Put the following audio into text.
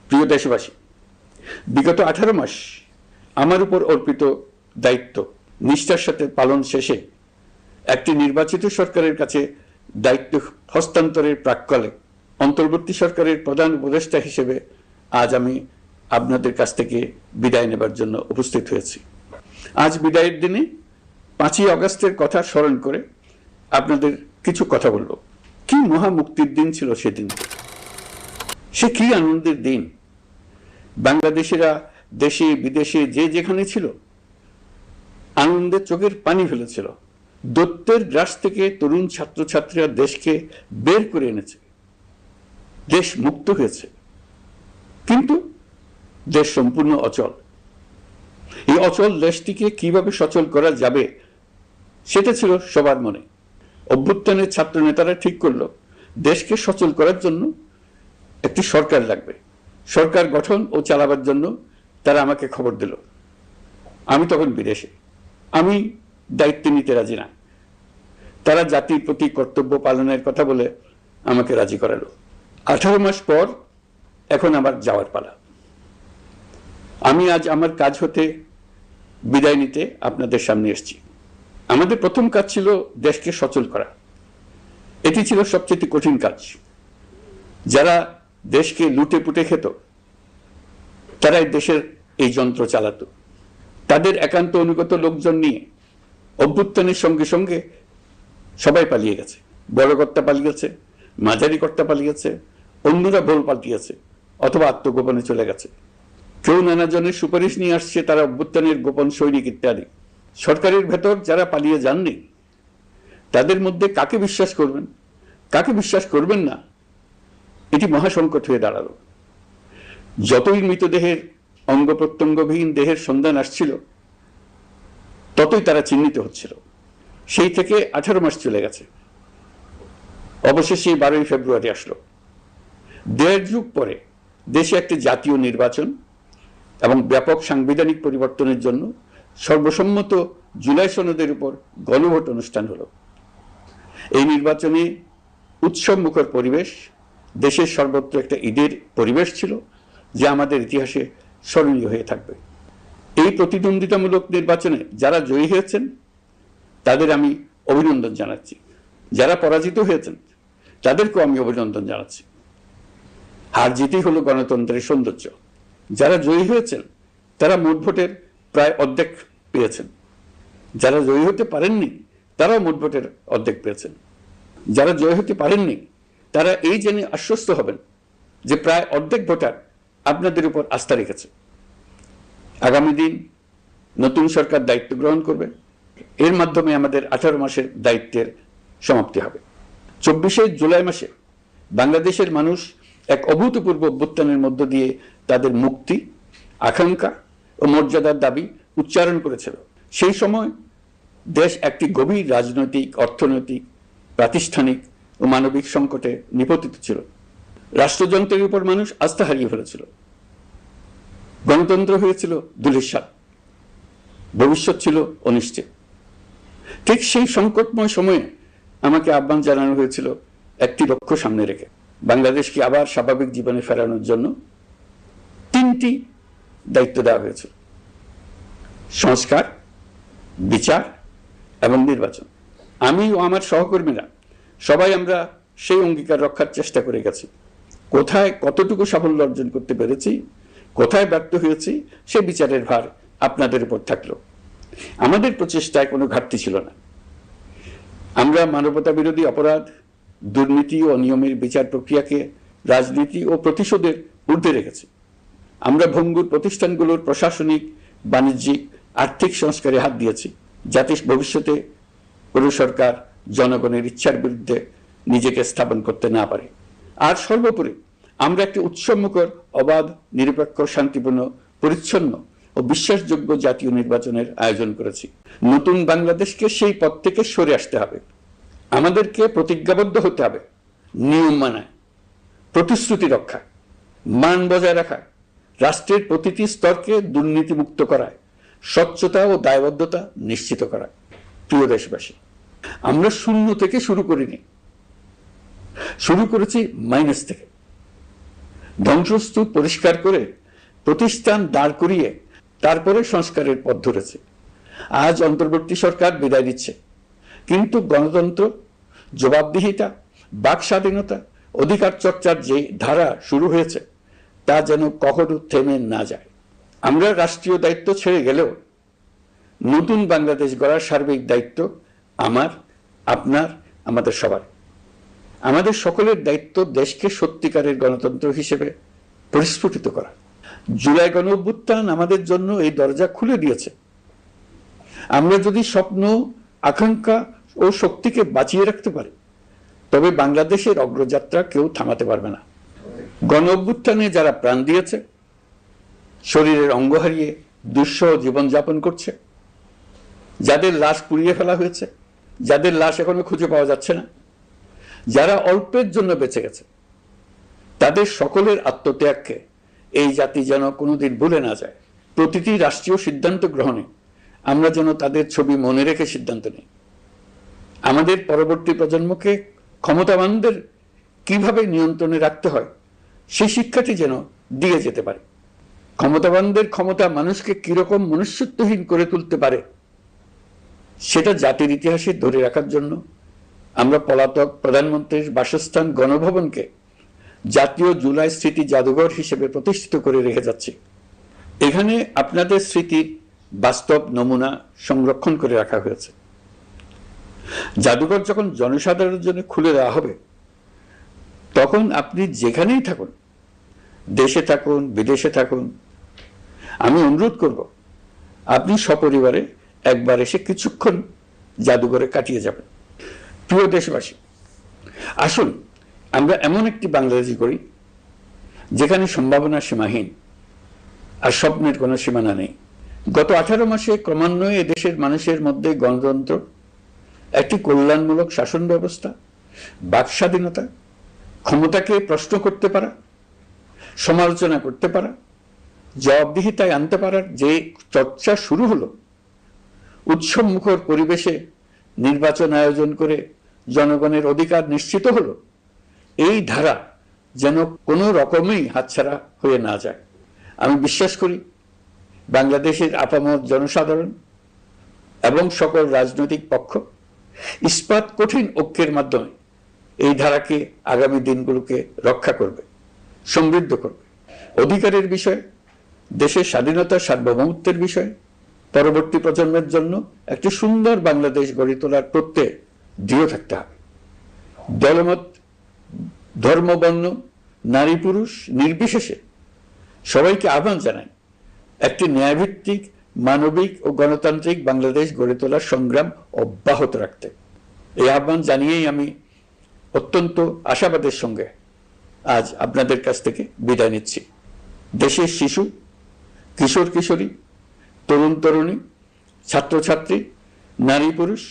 প্রিয় দেশবাসী, বিগত 18 মাস আমার উপর অর্পিত দায়িত্ব নিষ্ঠার সাথে পালন শেষে একটি নির্বাচিত সরকারের কাছে দায়িত্ব হস্তান্তরের প্রাক্কালে অন্তর্বর্তী সরকারের প্রধান উপদেষ্টা হিসেবে আজ আমি আপনাদের কাছ থেকে বিদায় নেবার জন্য উপস্থিত হয়েছি। আজ বিদায়ের দিনে 5ই আগস্টের কথা স্মরণ করে আপনাদের কিছু কথা বলবো। কি মহা মুক্তির দিন ছিল সেদিন, সে কি আনন্দের দিন। বাংলাদেশিরা দেশে বিদেশে যে যেখানে ছিল আনন্দে চোখের পানি ফেলেছিল। দৈত্যের গ্রাস থেকে তরুণ ছাত্রছাত্রীরা দেশকে বের করে এনেছে, দেশ মুক্ত হয়েছে। কিন্তু দেশ সম্পূর্ণ অচল। এই অচল দেশটিকে কিভাবে সচল করা যাবে সেটা ছিল সবার মনে। অভ্যুত্থানের ছাত্র নেতারা ঠিক করলো দেশকে সচল করার জন্য একটি সরকার লাগবে। সরকার গঠন ও চালাবার জন্য তারা আমাকে খবর দিল। আমি তখন বিদেশে, আমি দায়িত্ব নিতে রাজি না। তারা জাতির প্রতি কর্তব্য পালনের কথা বলে আমাকে রাজি করালো। 18 মাস পর এখন আমার যাওয়ার পালা। আমি আজ আমার কাজ হতে বিদায় নিতে আপনাদের সামনে এসেছি। আমাদের প্রথম কাজ ছিল দেশকে সচল করা। এটি ছিল সবচেয়ে কঠিন কাজ। যারা দেশকে লুটে পুটে খেত তারাই দেশের এই যন্ত্র চালাতো। তাদের একান্ত অনুগত লোকজন নিয়ে অভ্যুত্থানের সঙ্গে সঙ্গে সবাই পালিয়ে গেছে। বড় কর্তা পালিয়েছে, মাঝারি কর্তা পালিয়েছে, অন্যরা ভোল পাল্টিয়েছে অথবা আত্মগোপনে চলে গেছে। কেউ নানা জনের সুপারিশ নিয়ে আসছে, তারা অভ্যুত্থানের গোপন সৈনিক ইত্যাদি। সরকারের ভেতর যারা পালিয়ে যাননি তাদের মধ্যে কাকে বিশ্বাস করবেন, কাকে বিশ্বাস করবেন না, এটি মহাসংকট হয়ে দাঁড়ালো। যতই মৃতদেহের অঙ্গ প্রত্যঙ্গবিহীন দেহের সন্ধান আসছিল ততই তারা চিহ্নিত হচ্ছিল। সেই থেকে 18 মাস চলে গেছে। অবশেষে 12ই ফেব্রুয়ারি আসলো। 1.5 যুগ পরে দেশে একটি জাতীয় নির্বাচন এবং ব্যাপক সাংবিধানিক পরিবর্তনের জন্য সর্বসম্মত জুলাই সনদের উপর গণভোট অনুষ্ঠান হলো। এই নির্বাচনে উৎসব মুখর পরিবেশ, দেশের সর্বত্র একটা ঈদের পরিবেশ ছিল যা আমাদের ইতিহাসে স্মরণীয় হয়ে থাকবে। এই প্রতিদ্বন্দ্বিতামূলক নির্বাচনে যারা জয়ী হয়েছেন তাদের আমি অভিনন্দন জানাচ্ছি। যারা পরাজিত হয়েছেন তাদেরকেও আমি অভিনন্দন জানাচ্ছি। হার জিতই হলো গণতন্ত্রের সৌন্দর্য। যারা জয়ী হয়েছেন তারা মোট ভোটের প্রায় অর্ধেক পেয়েছেন। যারা জয়ী হতে পারেননি তারাও মোট ভোটের অর্ধেক পেয়েছেন। যারা জয়ী হতে পারেননি তারা এই জেনে আশ্বস্ত হবেন যে প্রায় অর্ধেক ভোটার আপনাদের উপর আস্থা রেখেছে। আগামী দিন নতুন সরকার দায়িত্ব গ্রহণ করবে। এর মাধ্যমে আমাদের 18 মাসের দায়িত্বের সমাপ্তি হবে। 24শে জুলাই মাসে বাংলাদেশের মানুষ এক অভূতপূর্ব অভ্যুত্থানের মধ্য দিয়ে তাদের মুক্তি, আকাঙ্ক্ষা ও মর্যাদার দাবি উচ্চারণ করেছিল। সেই সময় দেশ একটি গভীর রাজনৈতিক, অর্থনৈতিক, প্রাতিষ্ঠানিক ও মানবিক সংকটে নিপতিত ছিল। রাষ্ট্রযন্ত্রের উপর মানুষ আস্থা হারিয়ে ফেলেছিল। গণতন্ত্র হয়েছিল ধূলিসাৎ, ভবিষ্যৎ ছিল অনিশ্চিত। ঠিক সেই সংকটময় সময়ে আমাকে আহ্বান জানানো হয়েছিল একটি লক্ষ্য সামনে রেখে বাংলাদেশকে আবার স্বাভাবিক জীবনে ফেরানোর জন্য 3টি দায়িত্ব দেওয়া হয়েছিল: সংস্কার, বিচার এবং নির্বাচন। আমি ও আমার সহকর্মীরা সবাই আমরা সেই অঙ্গীকার রক্ষার চেষ্টা করে গেছি। কোথায় কতটুকু সাফল্য অর্জন করতে পেরেছি, কোথায় ব্যর্থ হয়েছি, সে বিচারের ভার আপনাদের উপর থাকলো। আমাদের প্রচেষ্টায় কোনো ঘাটতি ছিল না। আমরা মানবতা বিরোধী অপরাধ, দুর্নীতি ও অনিয়মের বিচার প্রক্রিয়াকে রাজনীতি ও প্রতিশোধের ঊর্ধ্বে রেখেছি। আমরা ভঙ্গুর প্রতিষ্ঠানগুলোর প্রশাসনিক, বাণিজ্যিক, আর্থিক সংস্কারে হাত দিয়েছি যাতে ভবিষ্যতে কোনো সরকার জনগণের ইচ্ছার বিরুদ্ধে নিজেকে স্থাপন করতে না পারে। আর সর্বোপরি আমরা একটি উৎসবমুখর, অবাধ, নিরপেক্ষ, শান্তিপূর্ণ, পরিচ্ছন্ন ও বিশ্বাসযোগ্য জাতীয় নির্বাচনের আয়োজন করেছি। নতুন বাংলাদেশকে সেই পথ থেকে সরে আসতে হবে। আমাদেরকে প্রতিজ্ঞাবদ্ধ হতে হবে নিয়ম মানায়, প্রতিশ্রুতি রক্ষা, মান বজায় রাখা, রাষ্ট্রের প্রতিটি স্তরকে দুর্নীতিমুক্ত করায়, স্বচ্ছতা ও দায়বদ্ধতা নিশ্চিত করা। প্রিয় দেশবাসী, আমরা শূন্য থেকে শুরু করিনি, শুরু করেছি মাইনাস থেকে। ধ্বংসস্তূপ পরিষ্কার করে প্রতিষ্ঠান দাঁড় করিয়ে তারপরে সংস্কারের পথ ধরেছে। আজ অন্তর্বর্তী সরকার বিদায় নিচ্ছে, কিন্তু গণতন্ত্র, জবাবদিহিতা, বাক স্বাধীনতা, অধিকার চর্চার যে ধারা শুরু হয়েছে তা যেন কখনো থেমে না যায়। আমরা রাষ্ট্রীয় দায়িত্ব ছেড়ে গেলেও নতুন বাংলাদেশ গড়ার সার্বিক দায়িত্ব আমার, আপনার, আমাদের সবার। আমাদের সকলের দায়িত্ব দেশকে সত্যিকারের গণতন্ত্র হিসেবে পরিস্ফুটিত করা। জুলাই গণঅভ্যুত্থান আমাদের জন্য এই দরজা খুলে দিয়েছে। আমরা যদি স্বপ্ন, আকাঙ্ক্ষা ও শক্তিকে বাঁচিয়ে রাখতে পারি, তবে বাংলাদেশের অগ্রযাত্রা কেউ থামাতে পারবে না। গণঅভ্যুত্থানে যারা প্রাণ দিয়েছে, শরীরের অঙ্গ হারিয়ে দুঃসহ জীবনযাপন করছে, যাদের লাশ পুড়িয়ে ফেলা হয়েছে, যাদের লাশ এখনো খুঁজে পাওয়া যাচ্ছে না, যারা অল্পের জন্য বেঁচে গেছে, তাদের সকলের আত্মত্যাগকে এই জাতি যেন কোনোদিন ভুলে না যায়। প্রতিটি রাষ্ট্রীয় সিদ্ধান্ত গ্রহণে আমরা যেন তাদের ছবি মনে রেখে সিদ্ধান্ত নিই। আমাদের পরবর্তী প্রজন্মকে ক্ষমতাবানদের কিভাবে নিয়ন্ত্রণে রাখতে হয় সেই শিক্ষাটি যেন দিয়ে যেতে পারে। ক্ষমতাবানদের ক্ষমতা মানুষকে কিরকম মনুষ্যত্বহীন করে তুলতে পারে সেটা জাতির ইতিহাসে ধরে রাখার জন্য আমরা পলাতক প্রধানমন্ত্রীর বাসস্থান গণভবনকে জাতীয় জুলাই স্মৃতি জাদুঘর হিসেবে প্রতিষ্ঠিত করে রেখে যাচ্ছি। এখানে আপনাদের স্মৃতির বাস্তব নমুনা সংরক্ষণ করে রাখা হয়েছে। জাদুঘর যখন জনসাধারণের জন্য খুলে দেওয়া হবে, তখন আপনি যেখানেই থাকুন, দেশে থাকুন, বিদেশে থাকুন, আমি অনুরোধ করব আপনি সপরিবারে একবার এসে কিছুক্ষণ জাদুঘরে কাটিয়ে যাবেন। প্রিয় দেশবাসী, আসুন আমরা এমন একটি বাংলাদেশ করি যেখানে সম্ভাবনা সীমাহীন আর স্বপ্নের কোনো সীমানা নেই। গত 18 মাসে ক্রমান্বয়ে এদেশের মানুষের মধ্যে গণতন্ত্র, একটি কল্যাণমূলক শাসন ব্যবস্থা, বাক স্বাধীনতা, ক্ষমতাকে প্রশ্ন করতে পারা, সমালোচনা করতে পারা, জবাবদিহিতায় আনতে পারার যে চর্চা শুরু হলো, উৎসবমুখর পরিবেশে নির্বাচন আয়োজন করে জনগণের অধিকার নিশ্চিত হলো, এই ধারা যেন কোনো রকমেই হাতছাড়া হয়ে না যায়। আমি বিশ্বাস করি বাংলাদেশের আপামর জনসাধারণ এবং সকল রাজনৈতিক পক্ষ ইস্পাত কঠিন ঐক্যের মাধ্যমে এই ধারাকে আগামী দিনগুলোকে রক্ষা করবে, সমৃদ্ধ করবে। অধিকারের বিষয়ে, দেশের স্বাধীনতা, সার্বভৌমত্বের বিষয়ে পরবর্তী প্রজন্মের জন্য একটি সুন্দর বাংলাদেশ গড়ে তোলার প্রত্যয়ে দৃঢ় থাকতে হবে। দলমত, ধর্ম, বর্ণ, নারী পুরুষ নির্বিশেষে সবাইকে আহ্বান জানাই একটি ন্যায়ভিত্তিক, মানবিক ও গণতান্ত্রিক বাংলাদেশ গড়ে তোলার সংগ্রাম অব্যাহত রাখতে। এই আহ্বান জানিয়েই আমি অত্যন্ত আশাবাদের সঙ্গে আজ আপনাদের কাছ থেকে বিদায় নিচ্ছি। দেশের শিশু, কিশোর কিশোরী, তরুণ তরুণী, ছাত্রছাত্রী, নারী পুরুষ